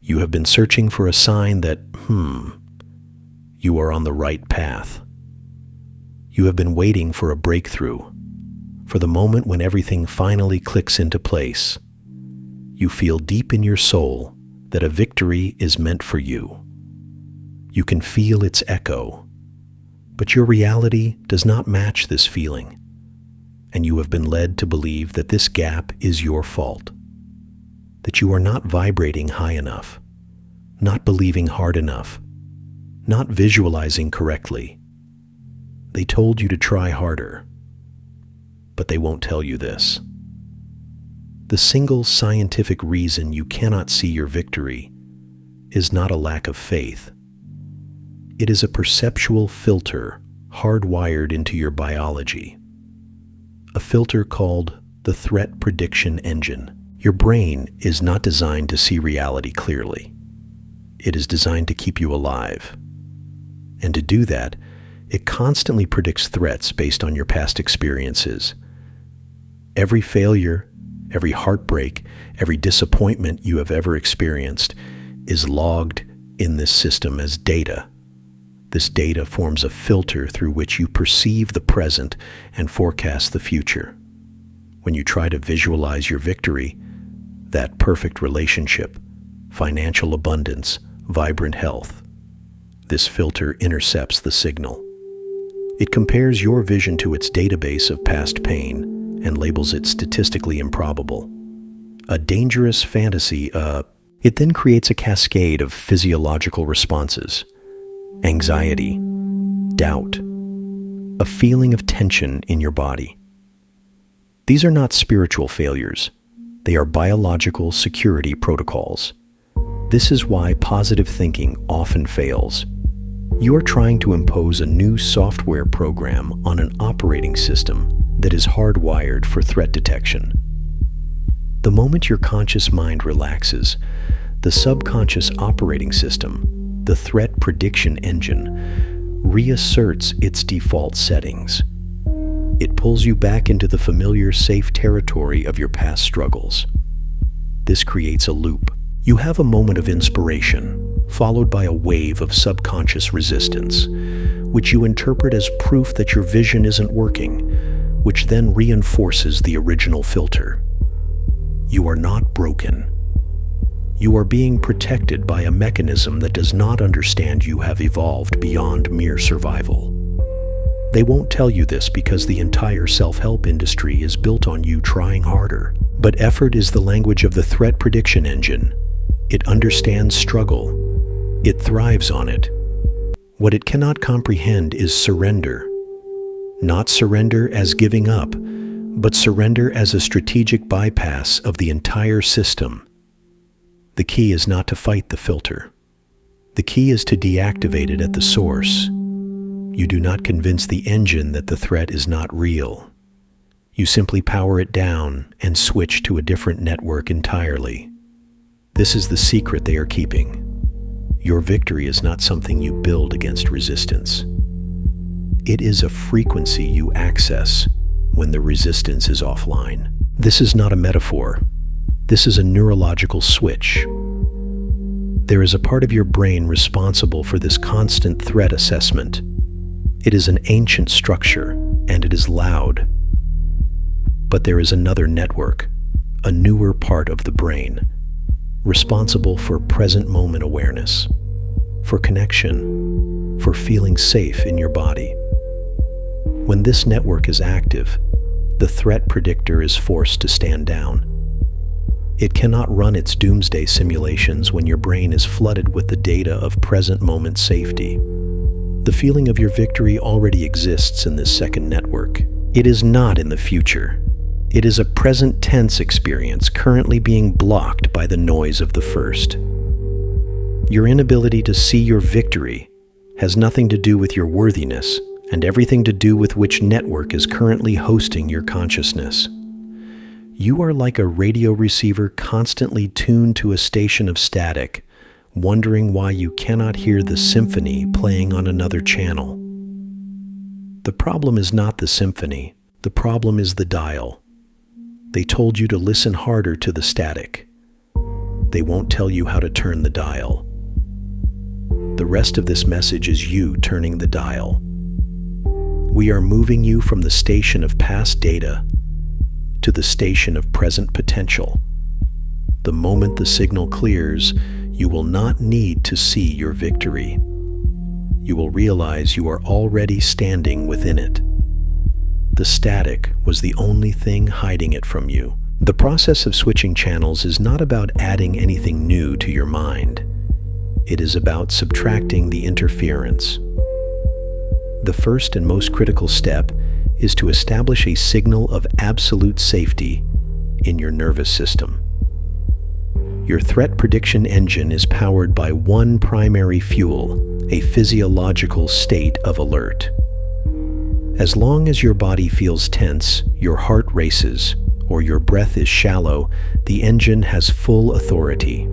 You have been searching for a sign that, you are on the right path. You have been waiting for a breakthrough, for the moment when everything finally clicks into place. You feel deep in your soul that a victory is meant for you. You can feel its echo, but your reality does not match this feeling, and you have been led to believe that this gap is your fault, that you are not vibrating high enough, not believing hard enough, not visualizing correctly. They told you to try harder, but they won't tell you this. The single scientific reason you cannot see your victory is not a lack of faith. It is a perceptual filter hardwired into your biology. A filter called the threat prediction engine. Your brain is not designed to see reality clearly. It is designed to keep you alive. And to do that, it constantly predicts threats based on your past experiences. Every failure, every heartbreak, every disappointment you have ever experienced is logged in this system as data. This data forms a filter through which you perceive the present and forecast the future. When you try to visualize your victory, that perfect relationship, financial abundance, vibrant health, this filter intercepts the signal. It compares your vision to its database of past pain and labels it statistically improbable. A dangerous fantasy, it then creates a cascade of physiological responses: anxiety, doubt, a feeling of tension in your body. These are not spiritual failures. They are biological security protocols. This is why positive thinking often fails. You are trying to impose a new software program on an operating system that is hardwired for threat detection. The moment your conscious mind relaxes, the subconscious operating system, the threat prediction engine, reasserts its default settings. It pulls you back into the familiar safe territory of your past struggles. This creates a loop. You have a moment of inspiration, followed by a wave of subconscious resistance, which you interpret as proof that your vision isn't working, which then reinforces the original filter. You are not broken. You are being protected by a mechanism that does not understand you have evolved beyond mere survival. They won't tell you this because the entire self-help industry is built on you trying harder. But effort is the language of the threat prediction engine. It understands struggle. It thrives on it. What it cannot comprehend is surrender. Not surrender as giving up, but surrender as a strategic bypass of the entire system. The key is not to fight the filter. The key is to deactivate it at the source. You do not convince the engine that the threat is not real. You simply power it down and switch to a different network entirely. This is the secret they are keeping. Your victory is not something you build against resistance. It is a frequency you access when the resistance is offline. This is not a metaphor. This is a neurological switch. There is a part of your brain responsible for this constant threat assessment. It is an ancient structure, and it is loud. But there is another network, a newer part of the brain, responsible for present moment awareness, for connection, for feeling safe in your body. When this network is active, the threat predictor is forced to stand down. It cannot run its doomsday simulations when your brain is flooded with the data of present moment safety. The feeling of your victory already exists in this second network. It is not in the future. It is a present tense experience currently being blocked by the noise of the first. Your inability to see your victory has nothing to do with your worthiness and everything to do with which network is currently hosting your consciousness. You are like a radio receiver constantly tuned to a station of static, wondering why you cannot hear the symphony playing on another channel. The problem is not the symphony. The problem is the dial. They told you to listen harder to the static. They won't tell you how to turn the dial. The rest of this message is you turning the dial. We are moving you from the station of past data to the station of present potential. The moment the signal clears, you will not need to see your victory. You will realize you are already standing within it. The static was the only thing hiding it from you. The process of switching channels is not about adding anything new to your mind. It is about subtracting the interference. The first and most critical step is to establish a signal of absolute safety in your nervous system. Your threat prediction engine is powered by one primary fuel, a physiological state of alert. As long as your body feels tense, your heart races, or your breath is shallow, the engine has full authority.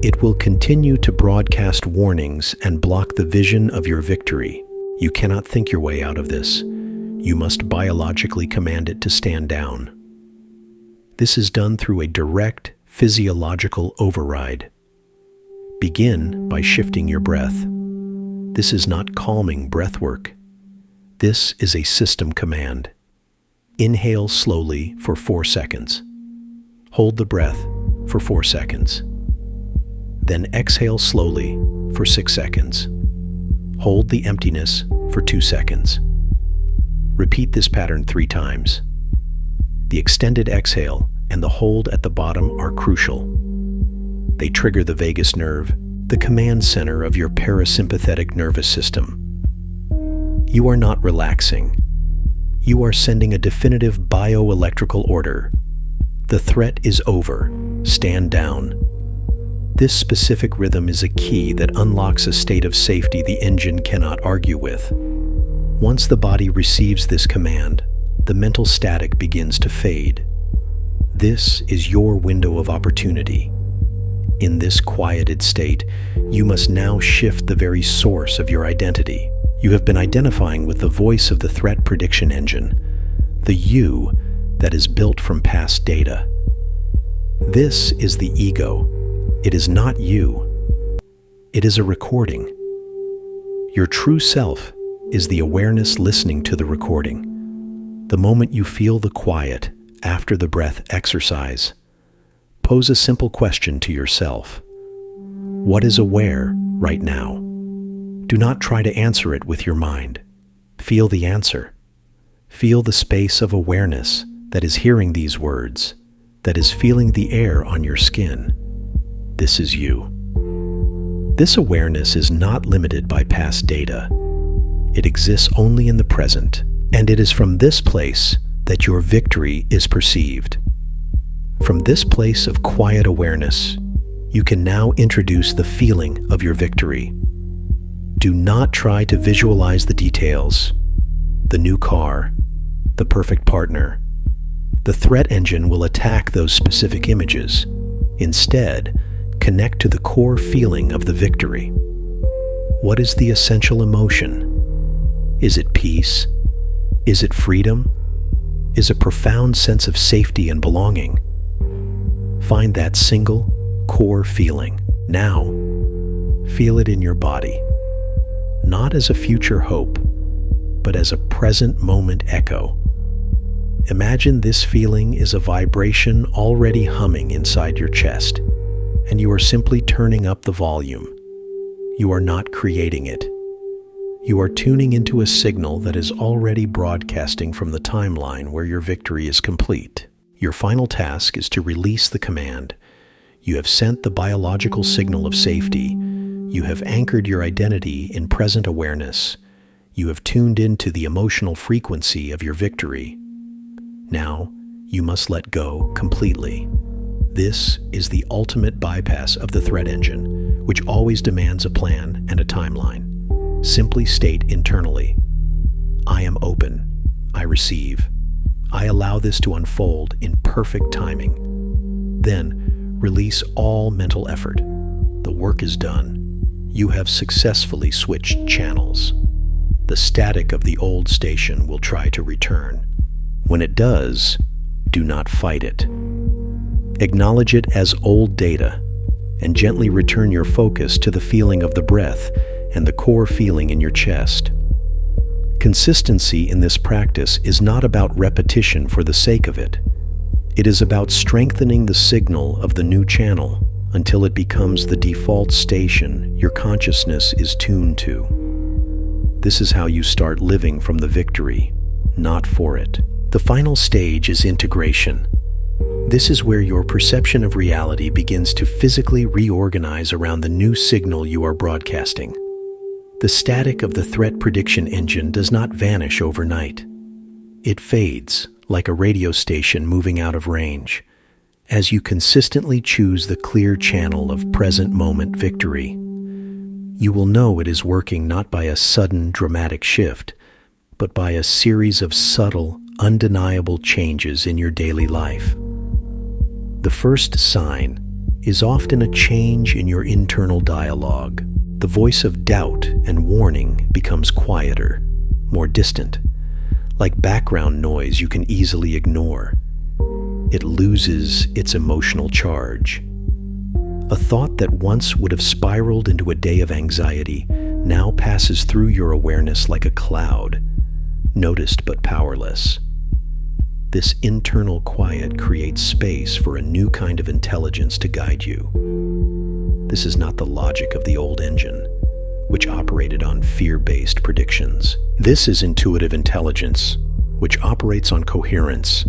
It will continue to broadcast warnings and block the vision of your victory. You cannot think your way out of this. You must biologically command it to stand down. This is done through a direct physiological override. Begin by shifting your breath. This is not calming breath work. This is a system command. Inhale slowly for 4 seconds. Hold the breath for 4 seconds. Then exhale slowly for 6 seconds. Hold the emptiness for 2 seconds. Repeat this pattern 3 times. The extended exhale and the hold at the bottom are crucial. They trigger the vagus nerve, the command center of your parasympathetic nervous system. You are not relaxing. You are sending a definitive bioelectrical order. The threat is over. Stand down. This specific rhythm is a key that unlocks a state of safety the engine cannot argue with. Once the body receives this command, the mental static begins to fade. This is your window of opportunity. In this quieted state, you must now shift the very source of your identity. You have been identifying with the voice of the threat prediction engine, the you that is built from past data. This is the ego. It is not you. It is a recording. Your true self is the awareness listening to the recording. The moment you feel the quiet after the breath exercise, pose a simple question to yourself. What is aware right now? Do not try to answer it with your mind. Feel the answer. Feel the space of awareness that is hearing these words, that is feeling the air on your skin. This is you. This awareness is not limited by past data. It exists only in the present, and it is from this place that your victory is perceived. From this place of quiet awareness, you can now introduce the feeling of your victory. Do not try to visualize the details, the new car, the perfect partner. The threat engine will attack those specific images. Instead, connect to the core feeling of the victory. What is the essential emotion? Is it peace? Is it freedom? Is a profound sense of safety and belonging? Find that single core feeling. Now, feel it in your body. Not as a future hope, but as a present moment echo. Imagine this feeling is a vibration already humming inside your chest, and you are simply turning up the volume. You are not creating it. You are tuning into a signal that is already broadcasting from the timeline where your victory is complete. Your final task is to release the command. You have sent the biological signal of safety. You have anchored your identity in present awareness. You have tuned into the emotional frequency of your victory. Now, you must let go completely. This is the ultimate bypass of the threat engine, which always demands a plan and a timeline. Simply state internally, I am open, I receive. I allow this to unfold in perfect timing. Then, release all mental effort. The work is done. You have successfully switched channels. The static of the old station will try to return. When it does, do not fight it. Acknowledge it as old data and gently return your focus to the feeling of the breath and the core feeling in your chest. Consistency in this practice is not about repetition for the sake of it. It is about strengthening the signal of the new channel until it becomes the default station your consciousness is tuned to. This is how you start living from the victory, not for it. The final stage is integration. This is where your perception of reality begins to physically reorganize around the new signal you are broadcasting. The static of the threat prediction engine does not vanish overnight. It fades, like a radio station moving out of range, as you consistently choose the clear channel of present moment victory. You will know it is working not by a sudden dramatic shift, but by a series of subtle, undeniable changes in your daily life. The first sign is often a change in your internal dialogue. The voice of doubt and warning becomes quieter, more distant, like background noise you can easily ignore. It loses its emotional charge. A thought that once would have spiraled into a day of anxiety now passes through your awareness like a cloud, noticed but powerless. This internal quiet creates space for a new kind of intelligence to guide you. This is not the logic of the old engine, which operated on fear-based predictions. This is intuitive intelligence, which operates on coherence.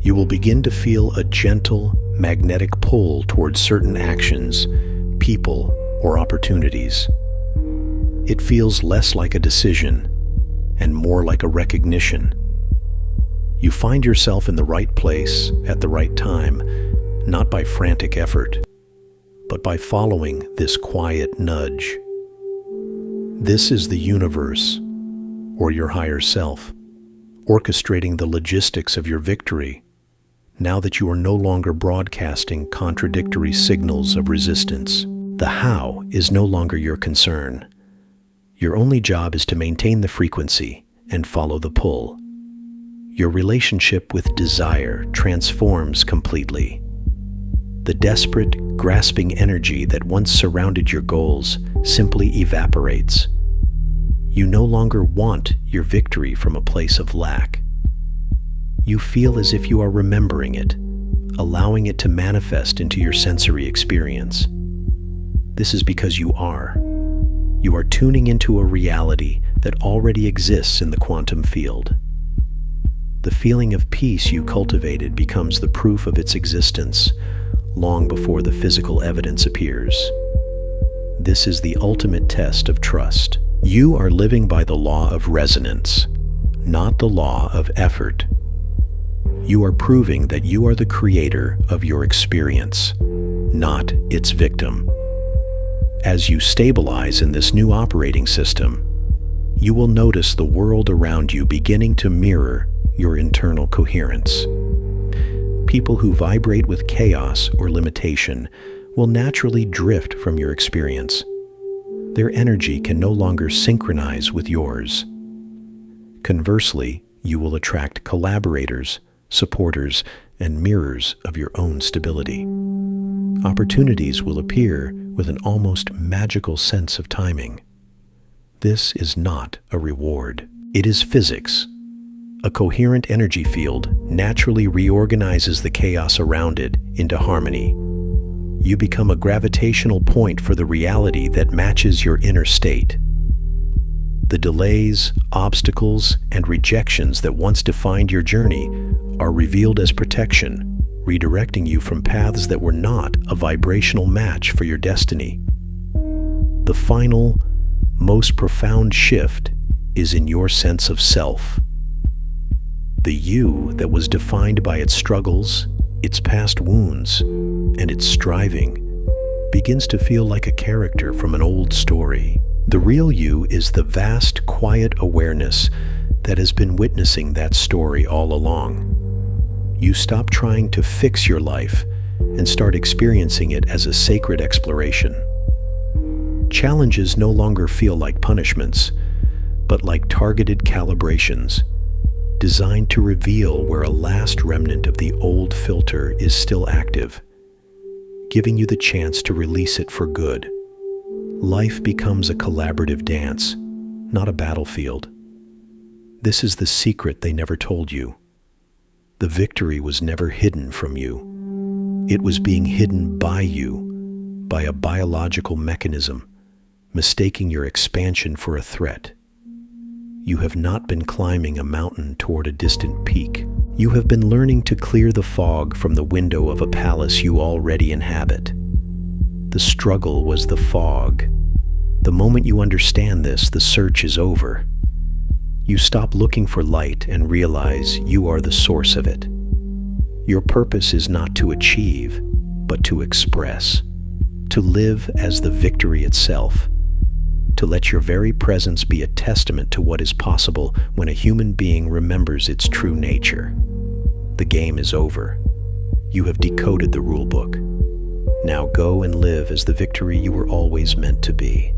You will begin to feel a gentle, magnetic pull towards certain actions, people, or opportunities. It feels less like a decision and more like a recognition. You find yourself in the right place at the right time, not by frantic effort, but by following this quiet nudge. This is the universe, or your higher self, orchestrating the logistics of your victory, now that you are no longer broadcasting contradictory signals of resistance. The how is no longer your concern. Your only job is to maintain the frequency and follow the pull. Your relationship with desire transforms completely. The desperate, grasping energy that once surrounded your goals simply evaporates. You no longer want your victory from a place of lack. You feel as if you are remembering it, allowing it to manifest into your sensory experience. This is because you are. You are tuning into a reality that already exists in the quantum field. The feeling of peace you cultivated becomes the proof of its existence, long before the physical evidence appears. This is the ultimate test of trust. You are living by the law of resonance, not the law of effort. You are proving that you are the creator of your experience, not its victim. As you stabilize in this new operating system, you will notice the world around you beginning to mirror your internal coherence. People who vibrate with chaos or limitation will naturally drift from your experience. Their energy can no longer synchronize with yours. Conversely, you will attract collaborators, supporters, and mirrors of your own stability. Opportunities will appear with an almost magical sense of timing. This is not a reward. It is physics. A coherent energy field naturally reorganizes the chaos around it into harmony. You become a gravitational point for the reality that matches your inner state. The delays, obstacles, and rejections that once defined your journey are revealed as protection, redirecting you from paths that were not a vibrational match for your destiny. The final, most profound shift is in your sense of self. The you that was defined by its struggles, its past wounds, and its striving begins to feel like a character from an old story. The real you is the vast, quiet awareness that has been witnessing that story all along. You stop trying to fix your life and start experiencing it as a sacred exploration. Challenges no longer feel like punishments, but like targeted calibrations. designed to reveal where a last remnant of the old filter is still active, giving you the chance to release it for good. Life becomes a collaborative dance, not a battlefield. This is the secret they never told you. The victory was never hidden from you. It was being hidden by you, by a biological mechanism, mistaking your expansion for a threat. You have not been climbing a mountain toward a distant peak. You have been learning to clear the fog from the window of a palace you already inhabit. The struggle was the fog. The moment you understand this, the search is over. You stop looking for light and realize you are the source of it. Your purpose is not to achieve, but to express, to live as the victory itself, to let your very presence be a testament to what is possible when a human being remembers its true nature. The game is over. You have decoded the rulebook. Now go and live as the victory you were always meant to be.